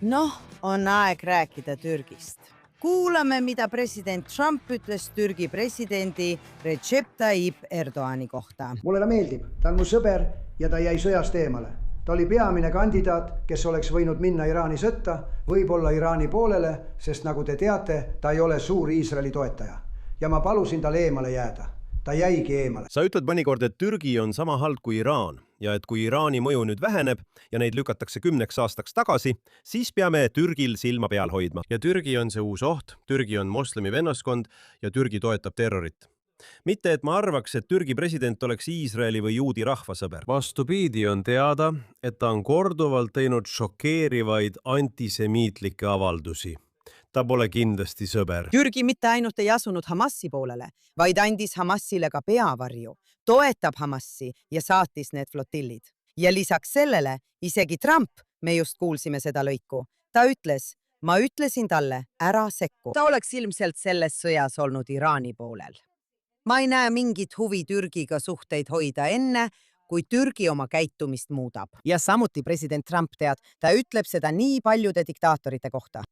Noh, on aeg rääkida Türgist. Kuulame, mida president Trump ütles Türgi presidendi Recep Tayyip Erdoğani kohta. Mulle ta meeldib, ta on mu sõber ja ta jäi sõjast eemale. Ta oli peamine kandidaat, kes oleks võinud minna Iraani sõtta, võib-olla Iraani poolele, sest nagu te teate, ta ei ole suur Iisraeli toetaja. Ja ma palusin tal eemale jääda. Ta jäigi eemale. Sa ütled mõnikord, et Türgi on sama halb kui Iraan ja et kui Iraani mõju nüüd väheneb ja neid lükatakse 10 aastaks tagasi, siis peame Türgil silma peal hoidma. Ja Türgi on see uus oht, Türgi on moslemi vennaskond ja Türgi toetab terrorit. Mitte, et ma arvaks, et Türgi president oleks Iisraeli või juudi rahvasõber. Vastupidi, on teada, et ta on korduvalt teinud šokeerivaid antisemiitlikke avaldusi. Ta pole kindlasti sõber. Türgi mitte ainult ei asunud Hamasi poolele, vaid andis Hamasile ka peavarju, toetab Hamasi ja saatis need flotillid. Ja lisaks sellele, isegi Trump, me just kuulsime seda lõiku, ta ütles, ma ütlesin talle, ära sekku. Ta oleks ilmselt selles sõjas olnud Iraani poolel. Ma ei näe mingit huvi Türgiga suhteid hoida enne, kui Türgi oma käitumist muudab. Ja samuti president Trump tead, ta ütleb seda nii paljude diktaatorite kohta.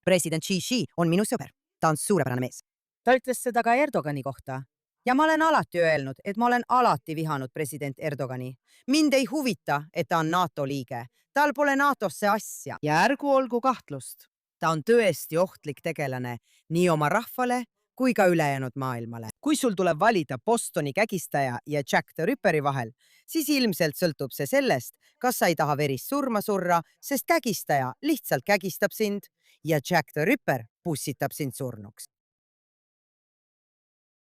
President Xi on minu sõber. Ta on suurepärane mees. Ta ütles seda ka Erdogani kohta. Ja ma olen alati öelnud, et ma olen alati vihanud president Erdogani. Mind ei huvita, et ta on NATO liige. Tal pole NATOsse asja. Ja ärgu olgu kahtlust. Ta on tõesti ohtlik tegelane nii oma rahvale kui ka ülejäänud maailmale. Kui sul tuleb valida Bostoni kägistaja ja Jack the Ripperi vahel, siis ilmselt sõltub see sellest, kas sa ei taha verist surma surra, sest kägistaja lihtsalt kägistab sind ja Jack the Ripper pussitab sind surnuks.